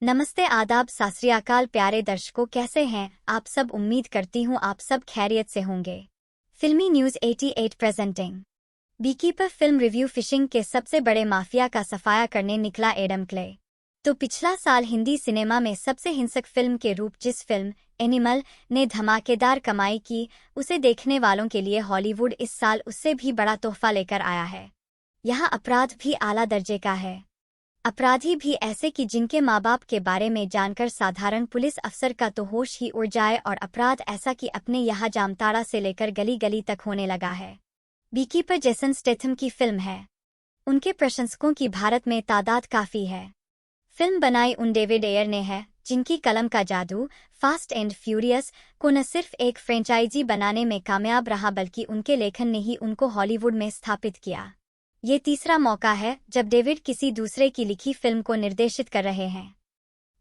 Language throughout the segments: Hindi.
नमस्ते आदाब सत श्री अकाल प्यारे दर्शकों, कैसे हैं आप सब। उम्मीद करती हूँ आप सब खैरियत से होंगे। फिल्मी news 88 presenting beekeeper film review. Fishing के सबसे बड़े माफिया का सफाया करने निकला एडम क्ले। तो पिछला साल हिंदी सिनेमा में सबसे हिंसक फिल्म के रूप जिस फिल्म एनिमल ने धमाकेदार कमाई की, उसे देखने वालों के लिए हॉलीवुड इस साल उससे भी बड़ा तोहफा लेकर आया है। यहाँ अपराध भी आला दर्जे का है। अपराधी भी ऐसे कि जिनके माँ बाप के बारे में जानकर साधारण पुलिस अफसर का तो होश ही उड़ जाए, और अपराध ऐसा कि अपने यहाँ जामताड़ा से लेकर गली गली तक होने लगा है। बीकीपर जेसन स्टेथम की फिल्म है। उनके प्रशंसकों की भारत में तादाद काफ़ी है। फिल्म बनाई उन डेविड एयर ने है जिनकी कलम का जादू फास्ट एंड फ्यूरियस को न सिर्फ एक फ्रेंचाइजी बनाने में कामयाब रहा, बल्कि उनके लेखन ने ही उनको हॉलीवुड में स्थापित किया। ये तीसरा मौका है जब डेविड किसी दूसरे की लिखी फिल्म को निर्देशित कर रहे हैं।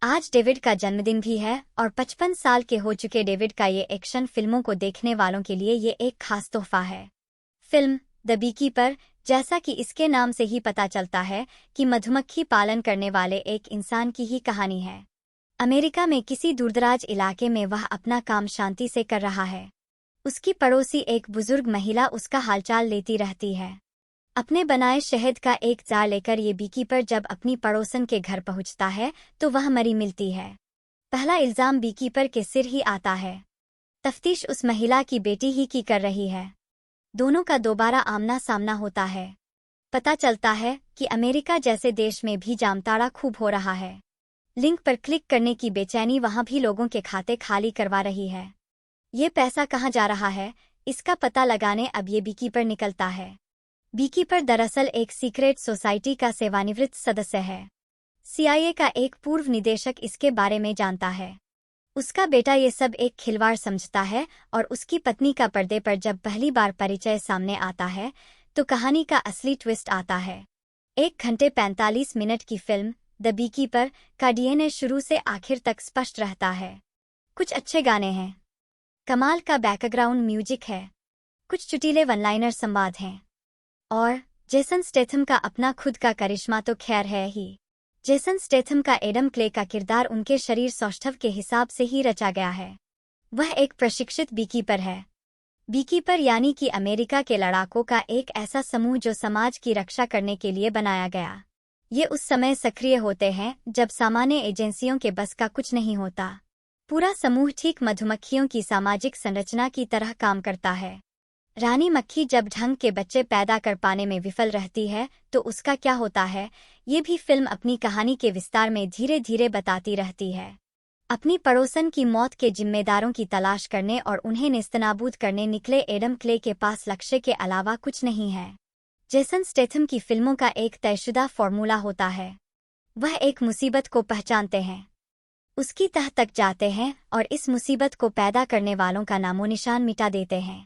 आज डेविड का जन्मदिन भी है और 55 साल के हो चुके डेविड का ये एक्शन फिल्मों को देखने वालों के लिए ये एक खास तोहफा है। फिल्म द बीकीपर, जैसा कि इसके नाम से ही पता चलता है कि मधुमक्खी पालन करने वाले एक इंसान की ही कहानी है। अमेरिका में किसी दूरदराज इलाके में वह अपना काम शांति से कर रहा है। उसकी पड़ोसी एक बुजुर्ग महिला उसका हालचाल लेती रहती है। अपने बनाए शहद का एक जार लेकर ये बीकीपर जब अपनी पड़ोसन के घर पहुंचता है तो वह मरी मिलती है। पहला इल्जाम बीकीपर के सिर ही आता है। तफ्तीश उस महिला की बेटी ही की कर रही है। दोनों का दोबारा आमना सामना होता है। पता चलता है कि अमेरिका जैसे देश में भी जामताड़ा खूब हो रहा है। लिंक पर क्लिक करने की बेचैनी वहां भी लोगों के खाते खाली करवा रही है। ये पैसा कहाँ जा रहा है, इसका पता लगाने अब ये बीकीपर निकलता है। बीकीपर दरअसल एक सीक्रेट सोसाइटी का सेवानिवृत्त सदस्य है। CIA का एक पूर्व निदेशक इसके बारे में जानता है। उसका बेटा ये सब एक खिलवाड़ समझता है और उसकी पत्नी का पर्दे पर जब पहली बार परिचय सामने आता है तो कहानी का असली ट्विस्ट आता है। 1 घंटे 45 मिनट की फिल्म द बीकीपर का DNA शुरू से आखिर तक स्पष्ट रहता है। कुछ अच्छे गाने हैं, कमाल का बैकग्राउंड म्यूजिक है, कुछ चुटीले वन लाइनर संवाद हैं, और जेसन स्टेथम का अपना खुद का करिश्मा तो खैर है ही। जेसन स्टेथम का एडम क्ले का किरदार उनके शरीर सौष्ठव के हिसाब से ही रचा गया है। वह एक प्रशिक्षित बीकीपर है। बीकीपर यानी कि अमेरिका के लड़ाकों का एक ऐसा समूह जो समाज की रक्षा करने के लिए बनाया गया। ये उस समय सक्रिय होते हैं जब सामान्य एजेंसियों के बस का कुछ नहीं होता। पूरा समूह ठीक मधुमक्खियों की सामाजिक संरचना की तरह काम करता है। रानी मक्खी जब ढंग के बच्चे पैदा कर पाने में विफल रहती है तो उसका क्या होता है, ये भी फिल्म अपनी कहानी के विस्तार में धीरे धीरे बताती रहती है। अपनी पड़ोसन की मौत के जिम्मेदारों की तलाश करने और उन्हें नेस्तनाबूद करने निकले एडम क्ले के पास लक्ष्य के अलावा कुछ नहीं है। जेसन स्टेथम की फिल्मों का एक तयशुदा फॉर्मूला होता है। वह एक मुसीबत को पहचानते हैं, उसकी तह तक जाते हैं और इस मुसीबत को पैदा करने वालों का नामोनिशान मिटा देते हैं।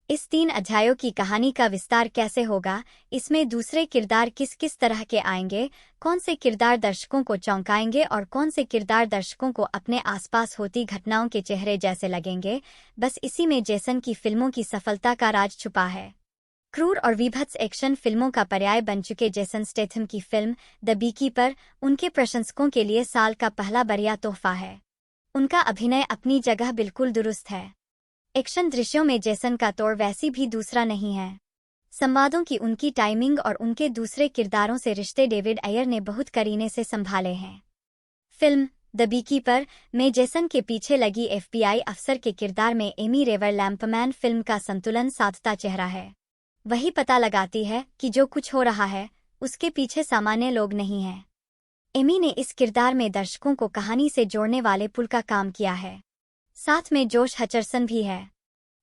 इस 3 अध्यायों की कहानी का विस्तार कैसे होगा, इसमें दूसरे किरदार किस किस तरह के आएंगे, कौन से किरदार दर्शकों को चौंकाएंगे और कौन से किरदार दर्शकों को अपने आसपास होती घटनाओं के चेहरे जैसे लगेंगे, बस इसी में जेसन की फिल्मों की सफलता का राज छुपा है। क्रूर और विभत्स एक्शन फिल्मों का पर्याय बन चुके जेसन स्टेथम की फिल्म द बीकीपर उनके प्रशंसकों के लिए साल का पहला बढ़िया तोहफा है। उनका अभिनय अपनी जगह बिल्कुल दुरुस्त है। एक्शन दृश्यों में जेसन का तोड़ वैसी भी दूसरा नहीं है। संवादों की उनकी टाइमिंग और उनके दूसरे किरदारों से रिश्ते डेविड एयर ने बहुत करीने से संभाले हैं। फिल्म द बीकीपर में जेसन के पीछे लगी FBI अफसर के किरदार में एमी रेवर लैम्पमैन फिल्म का संतुलन साधता चेहरा है। वही पता लगाती है कि जो कुछ हो रहा है उसके पीछे सामान्य लोग नहीं हैं। एमी ने इस किरदार में दर्शकों को कहानी से जोड़ने वाले पुल का काम किया है। साथ में जोश हचरसन भी है।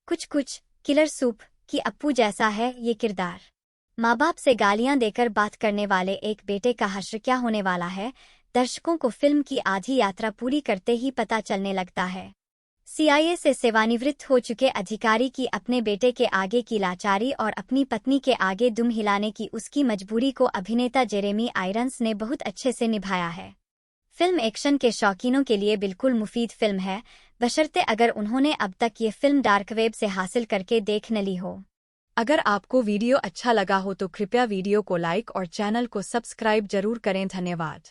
कुछ किलर सूप की अप्पू जैसा है ये किरदार। माँ बाप से गालियां देकर बात करने वाले एक बेटे का हश्र क्या होने वाला है, दर्शकों को फिल्म की आधी यात्रा पूरी करते ही पता चलने लगता है। CIA से सेवानिवृत्त हो चुके अधिकारी की अपने बेटे के आगे की लाचारी और अपनी पत्नी के आगे दुम हिलाने की उसकी मजबूरी को अभिनेता जेरेमी आयरन्स ने बहुत अच्छे से निभाया है। फिल्म एक्शन के शौकीनों के लिए बिल्कुल मुफीद फिल्म है, बशर्ते अगर उन्होंने अब तक ये फिल्म डार्क वेब से हासिल करके देख न ली हो। अगर आपको वीडियो अच्छा लगा हो तो कृपया वीडियो को लाइक और चैनल को सब्सक्राइब जरूर करें। धन्यवाद।